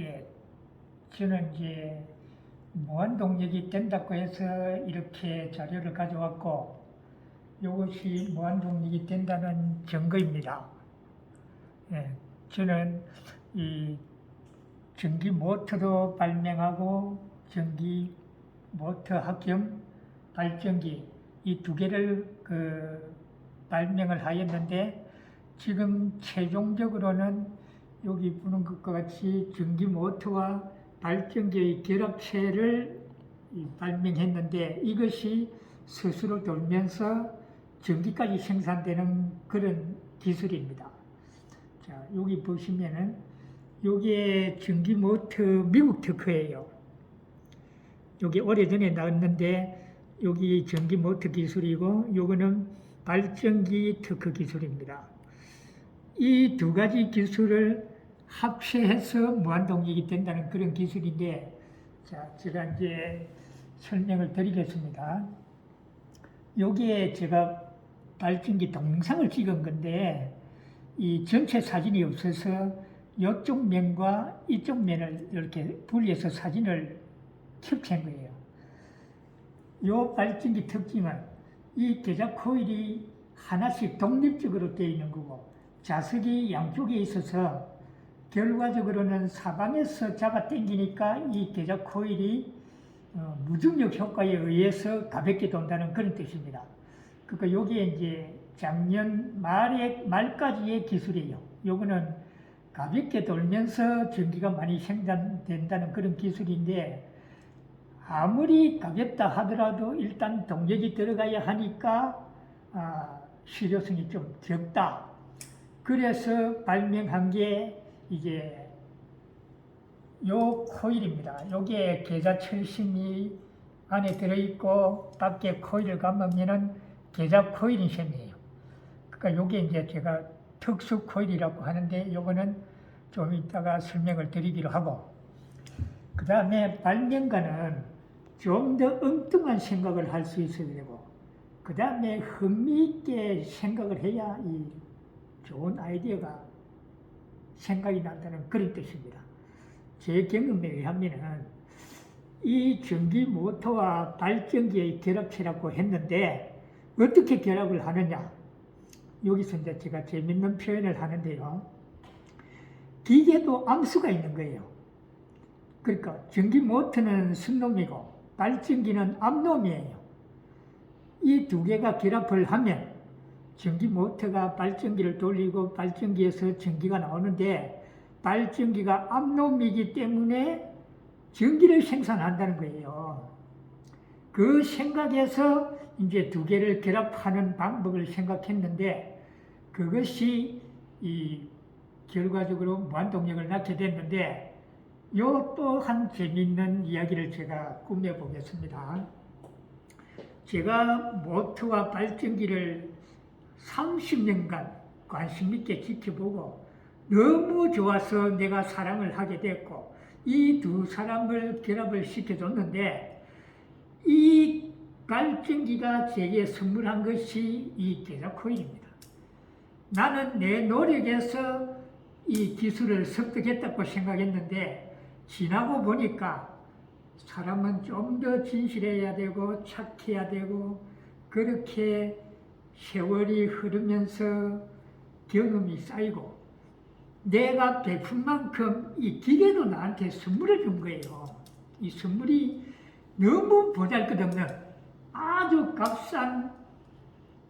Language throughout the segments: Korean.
예, 저는 이제 무한동력이 된다고 해서 이렇게 자료를 가져왔고, 이것이 무한동력이 된다는 증거입니다. 예, 저는 이 전기 모터도 발명하고 전기 모터학 겸 발전기 이 두 개를 발명을 하였는데, 지금 최종적으로는 여기 보는 것과 같이 전기 모터와 발전기의 결합체를 발명했는데, 이것이 스스로 돌면서 전기까지 생산되는 그런 기술입니다. 자, 여기 보시면은 요게 전기 모터 미국 특허예요. 여기 오래전에 나왔는데, 여기 전기 모터 기술이고 요거는 발전기 특허 기술입니다. 이 두 가지 기술을 합체해서 무한동력이 된다는 그런 기술인데, 자, 제가 이제 설명을 드리겠습니다. 여기에 제가 발전기 동영상을 찍은 건데, 이 전체 사진이 없어서 이쪽 면과 이쪽 면을 이렇게 분리해서 사진을 캡처한 거예요. 이 발전기 특징은 이 계작 코일이 하나씩 독립적으로 되어 있는 거고, 자석이 양쪽에 있어서 결과적으로는 사방에서 잡아 당기니까 이 계작 코일이 무중력 효과에 의해서 가볍게 돈다는 그런 뜻입니다. 그러니까 여기에 이제 작년 말까지의 기술이에요. 요거는 가볍게 돌면서 전기가 많이 생산된다는 그런 기술인데, 아무리 가볍다 하더라도 일단 동력이 들어가야 하니까 실효성이 좀 적다. 그래서 발명한 게 이제 요 코일입니다. 요게 계자 철심이 안에 들어있고, 밖에 코일을 감으면은 계자 코일인 셈이에요. 그러니까 요게 이제 제가 특수 코일이라고 하는데, 요거는 좀 이따가 설명을 드리기로 하고, 그 다음에 발명가는 좀 더 엉뚱한 생각을 할 수 있어야 되고, 그 다음에 흥미있게 생각을 해야 이 좋은 아이디어가 생각이 난다는 그런 뜻입니다. 제 경험에 의하면 이 전기 모터와 발전기의 결합체라고 했는데, 어떻게 결합을 하느냐? 여기서 이제 제가 재밌는 표현을 하는데요. 기계도 암수가 있는 거예요. 그러니까 전기 모터는 순놈이고 발전기는 암놈이에요. 이 두 개가 결합을 하면 전기 모터가 발전기를 돌리고 발전기에서 전기가 나오는데, 발전기가 암놈이기 때문에 전기를 생산한다는 거예요. 그 생각에서 이제 두 개를 결합하는 방법을 생각했는데, 그것이 이 결과적으로 무한동력을 낳게 됐는데, 요 또 한 재미있는 이야기를 제가 꾸며보겠습니다. 제가 모터와 발전기를 30년간 관심 있게 지켜보고 너무 좋아서 내가 사랑을 하게 됐고, 이 두 사람을 결합을 시켜줬는데, 이 발전기가 제게 선물한 것이 이 계자 코일입니다. 나는 내 노력에서 이 기술을 습득했다고 생각했는데, 지나고 보니까 사람은 좀 더 진실해야 되고 착해야 되고, 그렇게 세월이 흐르면서 경험이 쌓이고, 내가 베푼 만큼 이 기계도 나한테 선물을 준 거예요. 이 선물이 너무 보잘것없는 아주 값싼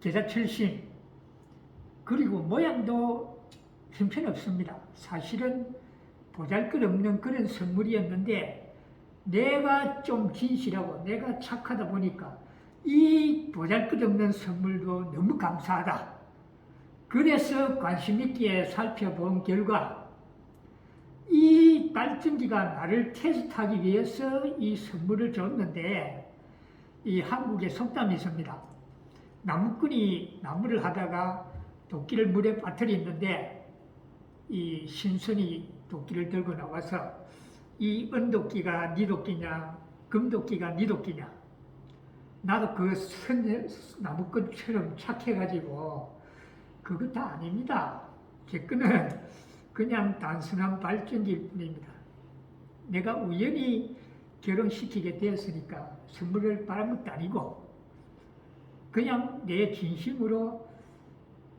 계자철심, 그리고 모양도 형편없습니다. 사실은 보잘것없는 그런 선물이었는데, 내가 좀 진실하고 내가 착하다 보니까 이 보잘것없는 선물도 너무 감사하다. 그래서 관심 있게 살펴본 결과, 이 발전기가 나를 테스트하기 위해서 이 선물을 줬는데, 이 한국에 속담이 있습니다. 나무꾼이 나무를 하다가 도끼를 물에 빠뜨렸는데, 이 신선이 도끼를 들고 나와서 이 은도끼가 네 도끼냐, 금도끼가 네 도끼냐. 나도 그 나무꾼처럼 착해가지고 그거 다 아닙니다. 제 거는 그냥 단순한 발전기일 뿐입니다. 내가 우연히 결혼시키게 되었으니까 선물을 바란 것도 아니고 그냥 내 진심으로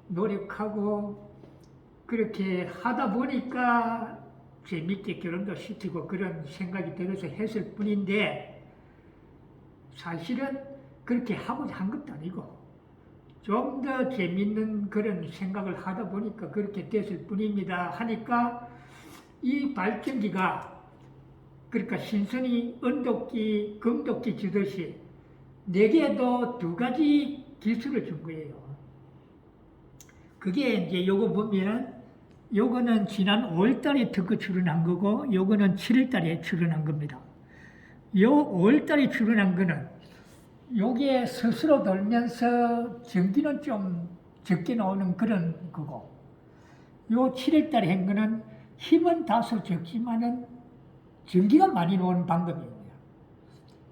노력하고 그렇게 하다 보니까 재밌게 결혼도 시키고 그런 생각이 들어서 했을 뿐인데 사실은 그렇게 하고자 한 것도 아니고 좀 더 재밌는 그런 생각을 하다 보니까 그렇게 됐을 뿐입니다 하니까 이 발전기가 그러니까 신선이 은도끼, 금도끼 주듯이 내게도 두 가지 기술을 준 거예요. 그게 이제 요거 보면은 요거는 지난 5월달에 특허 출원한 거고 요거는 7월달에 출원한 겁니다. 요 5월달에 출원한 거는 요게 스스로 돌면서 전기는 좀 적게 나오는 그런 거고 요 7월달에 한 거는 힘은 다소 적지만은 전기가 많이 나오는 방법이에요.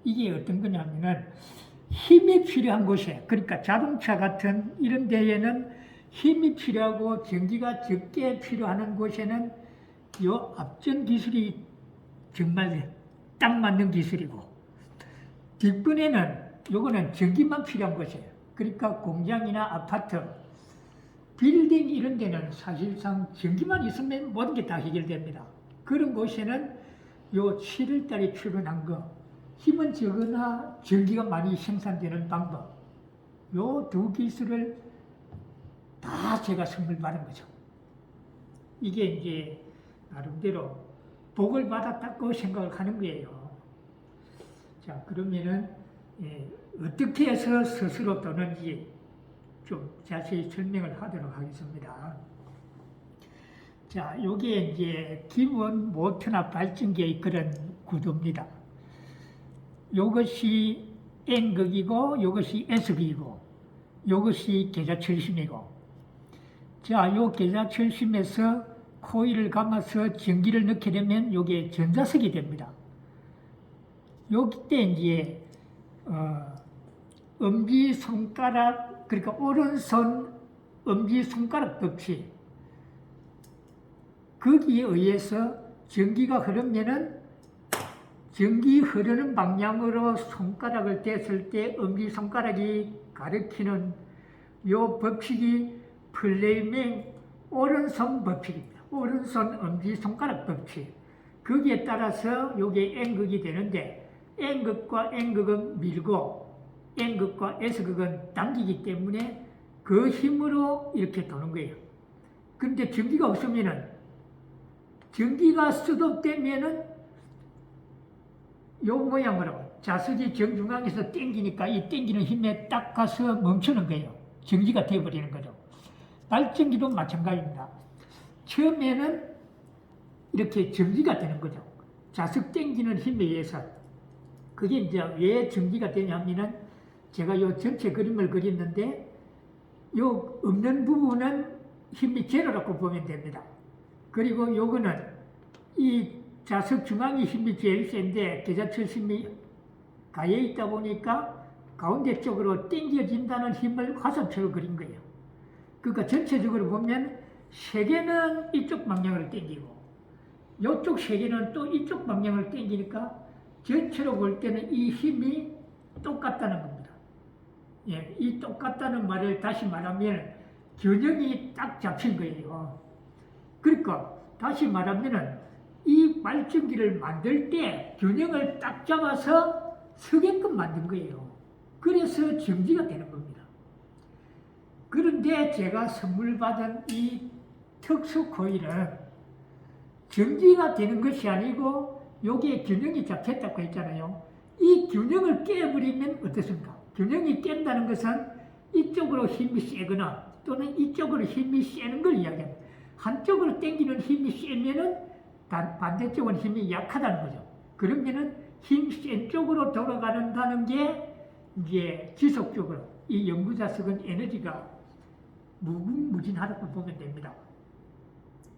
이게 어떤 거냐면은 힘이 필요한 곳에 그러니까 자동차 같은 이런 데에는 힘이 필요하고 전기가 적게 필요한 곳에는 요 앞전 기술이 정말 딱 맞는 기술이고 뒷번에는 요거는 전기만 필요한 곳이에요. 그러니까 공장이나 아파트, 빌딩 이런 데는 사실상 전기만 있으면 모든 게 다 해결됩니다. 그런 곳에는 요 7월달에 출원한 거 힘은 적으나 전기가 많이 생산되는 방법 요 두 기술을 다 제가 선물 받은 거죠. 이게 이제 나름대로 복을 받았다고 생각을 하는 거예요. 자, 그러면은 어떻게 해서 스스로 도는지 좀 자세히 설명을 하도록 하겠습니다. 자, 요게 이제 기본 모터나 발전기의 그런 구도입니다. 요것이 N극이고 요것이 S극이고 요것이 계좌철심이고 자, 요 계좌철심에서 코일을 감아서 전기를 넣게 되면 요게 전자석이 됩니다. 요때 이제 엄지손가락 그러니까 오른손 엄지손가락 법칙 거기에 의해서 전기가 흐르면은 전기 흐르는 방향으로 손가락을 댔을 때 엄지손가락이 가리키는 요 법칙이 플레이맹 오른손 법칙입니다. 오른손 엄지손가락 법칙. 거기에 따라서 요게 N극이 되는데 N극과 N극은 밀고 N극과 S극은 당기기 때문에 그 힘으로 이렇게 도는 거예요. 그런데 전기가 없으면은 전기가 스톱되면은 요 모양으로 자석이 정중앙에서 당기니까 이 당기는 힘에 딱 가서 멈추는 거예요. 전기가 되어버리는 거죠. 발전기도 마찬가지입니다. 처음에는 이렇게 전기가 되는 거죠. 자석 당기는 힘에 의해서. 그게 이제 왜 전기가 되냐면은 제가 요 전체 그림을 그렸는데 요 없는 부분은 힘이 제로라고 보면 됩니다. 그리고 요거는 이 자석 중앙이 힘이 제일 센데 계좌철심이 가해 있다 보니까 가운데 쪽으로 당겨진다는 힘을 화살표로 그린 거예요. 그러니까 전체적으로 보면 세 개는 이쪽 방향으로 당기고 이쪽 세 개는 또 이쪽 방향으로 당기니까 전체로 볼 때는 이 힘이 똑같다는 겁니다. 예, 이 똑같다는 말을 다시 말하면 균형이 딱 잡힌 거예요. 그러니까 다시 말하면은 이 발전기를 만들 때 균형을 딱 잡아서 서게끔 만든 거예요. 그래서 정지가 되는 겁니다. 그런데 제가 선물 받은 이 특수 코일은 정지가 되는 것이 아니고 여기에 균형이 잡혔다고 했잖아요. 이 균형을 깨버리면 어떻습니까? 균형이 깬다는 것은 이쪽으로 힘이 세거나 또는 이쪽으로 힘이 세는 걸 이야기합니다. 한쪽으로 당기는 힘이 세면은 반대쪽은 힘이 약하다는 거죠. 그러면은 힘 센 쪽으로 돌아가는다는 게 이제 지속적으로 이 연구자석은 에너지가 무궁무진하다고 보면 됩니다.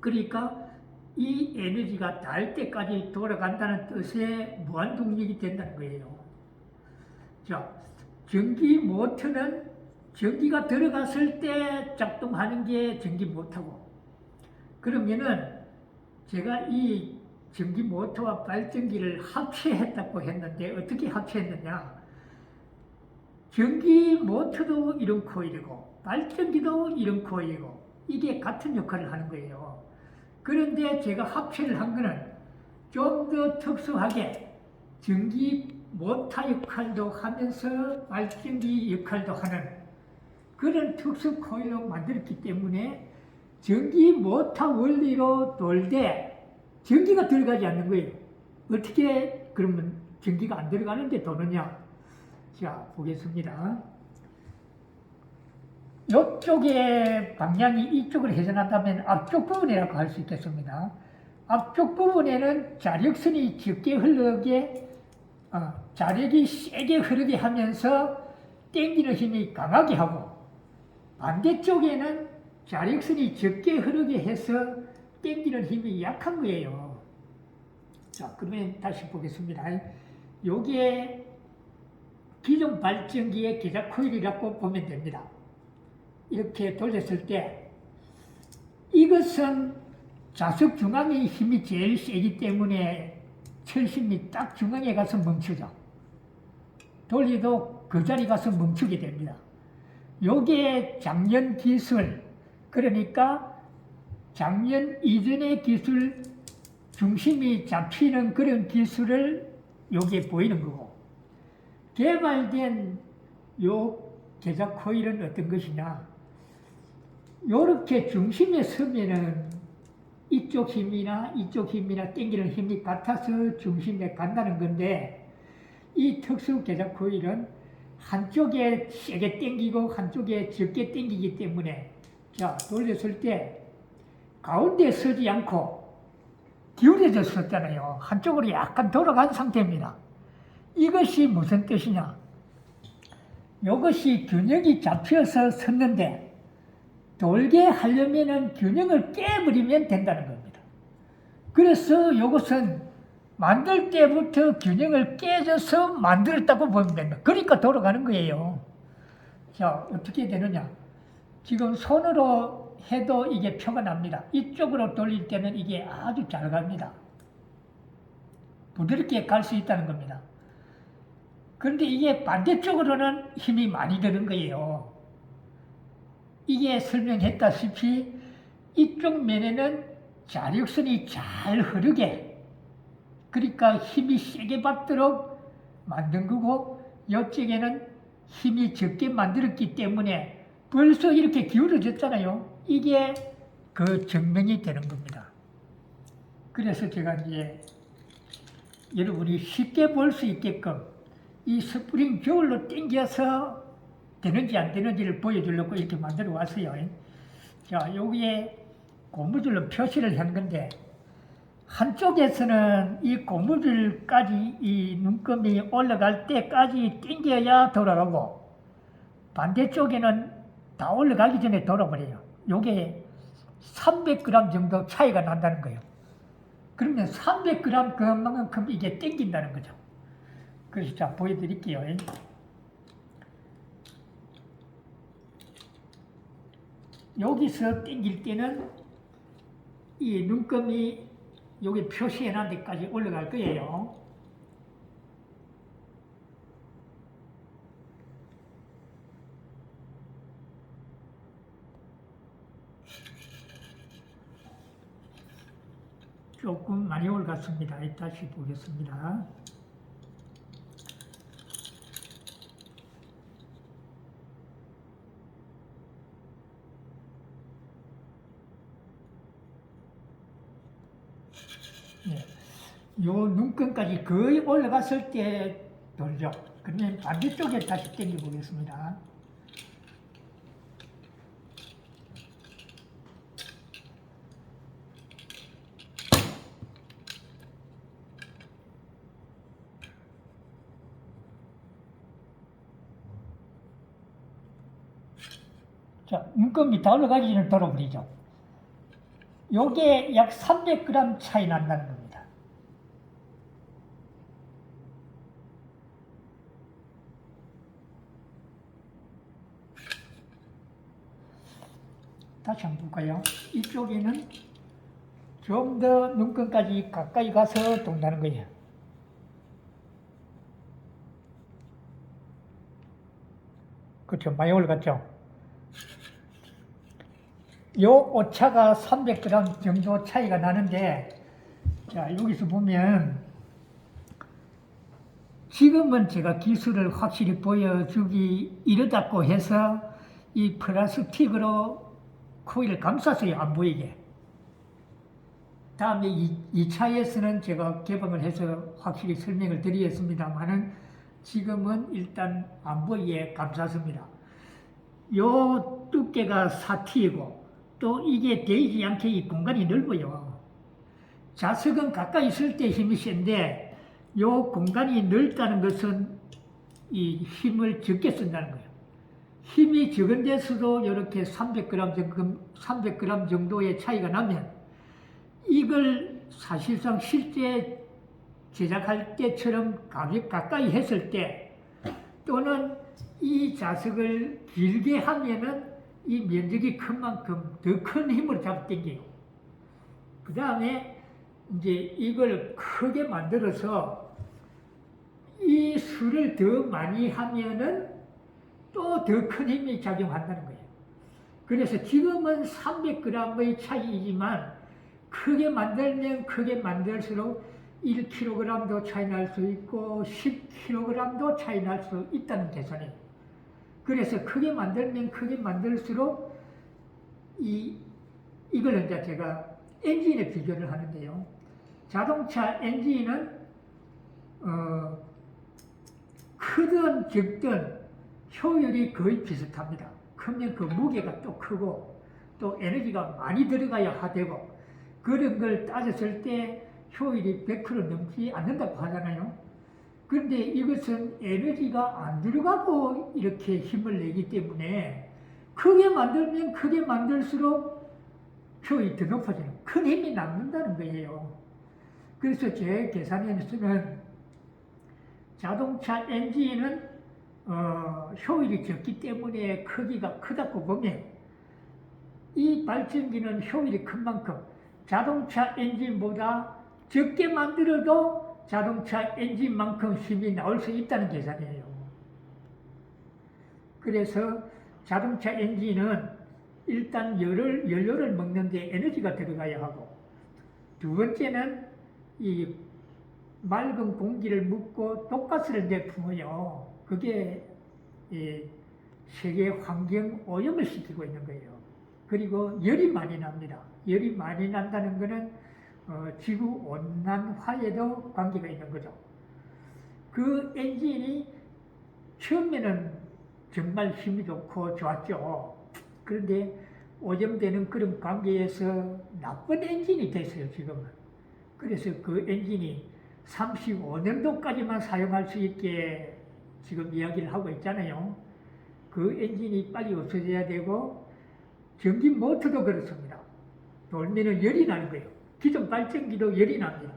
그러니까 이 에너지가 닿을 때까지 돌아간다는 뜻의 무한동력이 된다는 거예요. 자, 전기 모터는 전기가 들어갔을 때 작동하는 게 전기 모터고 그러면은 제가 이 전기 모터와 발전기를 합체했다고 했는데 어떻게 합체했느냐? 전기 모터도 이런 코일이고 발전기도 이런 코일이고 이게 같은 역할을 하는 거예요. 그런데 제가 합체를 한 거는 좀 더 특수하게 전기 모터 역할도 하면서 발전기 역할도 하는 그런 특수 코일로 만들었기 때문에 전기 모터 원리로 돌 때 전기가 들어가지 않는 거예요. 어떻게 그러면 전기가 안 들어가는데 도느냐? 자, 보겠습니다. 이쪽의 방향이 이쪽으로 회전한다면 앞쪽 부분이라고 할 수 있겠습니다. 앞쪽 부분에는 자력선이 적게 흐르게, 자력이 세게 흐르게 하면서 당기는 힘이 강하게 하고, 반대쪽에는 자력선이 적게 흐르게 해서 당기는 힘이 약한 거예요. 자, 그러면 다시 보겠습니다. 요게 기존 발전기의 계작 코일이라고 보면 됩니다. 이렇게 돌렸을 때 이것은 자석 중앙의 힘이 제일 세기 때문에 철심이 딱 중앙에 가서 멈추죠. 돌리도 그 자리 가서 멈추게 됩니다. 요게 장년 기술, 그러니까 장년 이전의 기술, 중심이 잡히는 그런 기술을 요게 보이는 거고, 개발된 요 계작 코일은 어떤 것이냐? 요렇게 중심에 서면은 이쪽 힘이나 당기는 힘이 같아서 중심에 간다는 건데, 이 특수 계작 코일은 한쪽에 세게 당기고 한쪽에 적게 당기기 때문에, 자, 돌렸을 때 가운데 서지 않고 기울여져 섰잖아요. 한쪽으로 약간 돌아간 상태입니다. 이것이 무슨 뜻이냐? 이것이 균형이 잡혀서 섰는데 돌게 하려면은 균형을 깨버리면 된다는 겁니다. 그래서 이것은 만들 때부터 균형을 깨져서 만들었다고 보면 됩니다. 그러니까 돌아가는 거예요. 자, 어떻게 되느냐? 지금 손으로 해도 이게 표가 납니다. 이쪽으로 돌릴 때는 이게 아주 잘 갑니다. 부드럽게 갈 수 있다는 겁니다. 그런데 이게 반대쪽으로는 힘이 많이 드는 거예요. 이게 설명했다시피 이쪽 면에는 자력선이 잘 흐르게, 그러니까 힘이 세게 받도록 만든 거고, 이쪽에는 힘이 적게 만들었기 때문에 벌써 이렇게 기울어졌잖아요. 이게 그 증명이 되는 겁니다. 그래서 제가 이제 여러분이 쉽게 볼 수 있게끔 이 스프링 저울로 당겨서 되는지 안 되는지를 보여주려고 이렇게 만들어 왔어요. 자, 여기에 고무줄로 표시를 한 건데, 한쪽에서는 이 고무줄까지 이 눈금이 올라갈 때까지 당겨야 돌아가고, 반대쪽에는 다 올라가기 전에 돌아버려요. 요게 300g 정도 차이가 난다는 거예요. 그러면 300g 그만큼 이게 당긴다는 거죠. 그래서 자, 보여드릴게요. 여기서 당길 때는 이 눈금이 여기 표시해놓은 데까지 올라갈 거예요. 조금 많이 올랐습니다. 다시 보겠습니다. 네. 요 눈금까지 거의 올라갔을 때 돌죠. 그러면 반대쪽에 다시 당겨 보겠습니다. 자, 눈금이 다 올라가기 전에 돌아버리죠. 요게 약 300g 차이 난다는 겁니다. 다시 한번 볼까요? 이쪽에는 좀 더 눈금까지 가까이 가서 동다는 거예요. 그렇죠. 많이 올라갔죠. 요 오차가 300g 정도 차이가 나는데, 자, 여기서 보면, 지금은 제가 기술을 확실히 보여주기 이르다고 해서 이 플라스틱으로 코일을 감쌌어요. 안 보이게. 다음에 2차에서는 제가 개방을 해서 확실히 설명을 드리겠습니다만은 지금은 일단 안 보이게 감쌌습니다. 요 두께가 4T이고 또 이게 데이지 않게 이 공간이 넓어요. 자석은 가까이 있을 때 힘이 센데 요 공간이 넓다는 것은 이 힘을 적게 쓴다는 거예요. 힘이 적은 데서도 이렇게 300g 정도의 차이가 나면 이걸 사실상 실제 제작할 때처럼 가까이 했을 때 또는 이 자석을 길게 하면은 이 면적이 큰 만큼 더 큰 힘으로 잡아당겨요. 그 다음에 이제 이걸 크게 만들어서 이 수를 더 많이 하면은 또 더 큰 힘이 작용한다는 거예요. 그래서 지금은 300g의 차이이지만 크게 만들면 크게 만들수록 1kg도 차이 날 수 있고 10kg도 차이 날 수 있다는 계산이에요. 그래서 크게 만들면 크게 만들수록 이걸 이제 제가 엔진에 비교를 하는데요. 자동차 엔진은 크든 적든 효율이 거의 비슷합니다. 크면 그 무게가 또 크고 또 에너지가 많이 들어가야 하되고 그런 걸 따졌을 때 효율이 100% 넘지 않는다고 하잖아요. 그런데 이것은 에너지가 안 들어가고 이렇게 힘을 내기 때문에 크게 만들면 크게 만들수록 효율이 더 높아지는 큰 힘이 남는다는 거예요. 그래서 제 계산에서는 자동차 엔진은 효율이 적기 때문에 크기가 크다고 보면 이 발전기는 효율이 큰 만큼 자동차 엔진보다 적게 만들어도 자동차 엔진만큼 힘이 나올 수 있다는 계산이에요. 그래서 자동차 엔진은 일단 연료를 먹는 데 에너지가 들어가야 하고 두 번째는 이 맑은 공기를 묻고 독가스를 내뿜어요. 그게 세계 환경 오염을 시키고 있는 거예요. 그리고 열이 많이 납니다. 열이 많이 난다는 것은 지구 온난화에도 관계가 있는 거죠. 그 엔진이 처음에는 정말 힘이 좋고 좋았죠. 그런데 오염되는 그런 관계에서 나쁜 엔진이 됐어요, 지금은. 그래서 그 엔진이 35년도까지만 사용할 수 있게 지금 이야기를 하고 있잖아요. 그 엔진이 빨리 없어져야 되고 전기 모터도 그렇습니다. 돌면은 열이 나는 거예요. 기존 발전기도 열이 납니다.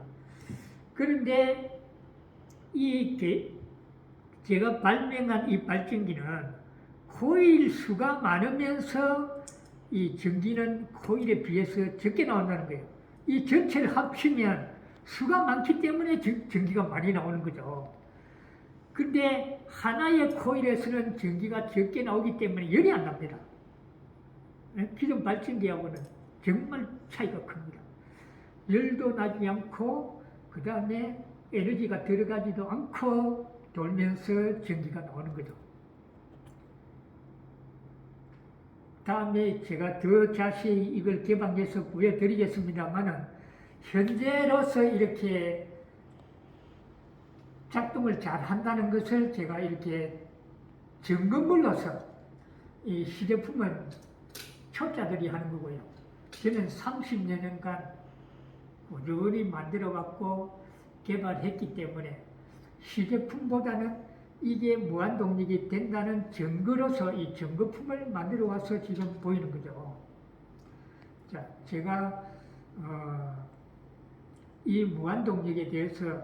그런데 제가 발명한 이 발전기는 코일 수가 많으면서 이 전기는 코일에 비해서 적게 나온다는 거예요. 이 전체를 합치면 수가 많기 때문에 전기가 많이 나오는 거죠. 근데 하나의 코일에서는 전기가 적게 나오기 때문에 열이 안 납니다. 기존 발전기하고는 정말 차이가 큽니다. 열도 나지 않고 그 다음에 에너지가 들어가지도 않고 돌면서 전기가 나오는 거죠. 다음에 제가 더 자세히 이걸 개방해서 보여드리겠습니다만은 현재로서 이렇게 작동을 잘 한다는 것을 제가 이렇게 점검물로서 이 시제품은 초짜들이 하는 거고요. 저는 30여 년간 꾸준히 만들어갖고 개발했기 때문에 시제품보다는 이게 무한동력이 된다는 증거로서 이 증거품을 만들어 와서 지금 보이는 거죠. 자, 제가 이 무한동력에 대해서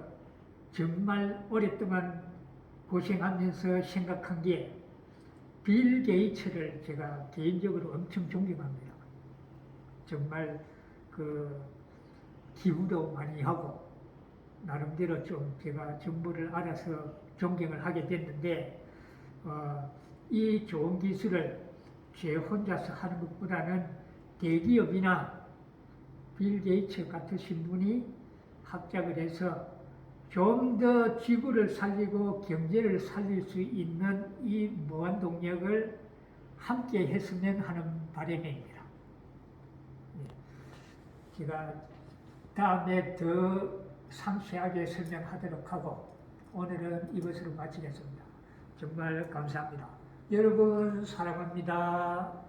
정말 오랫동안 고생하면서 생각한 게 빌 게이츠를 제가 개인적으로 엄청 존경합니다. 정말 기부도 많이 하고 나름대로 좀 제가 정보를 알아서 존경을 하게 됐는데 이 좋은 기술을 제 혼자서 하는 것보다는 대기업이나 빌 게이츠 같으신 분이 합작을 해서 좀 더 지구를 살리고 경제를 살릴 수 있는 이 무한동력을 함께 했으면 하는 바람입니다. 제가 다음에 더 상세하게 설명하도록 하고 오늘은 이것으로 마치겠습니다. 정말 감사합니다. 여러분 사랑합니다.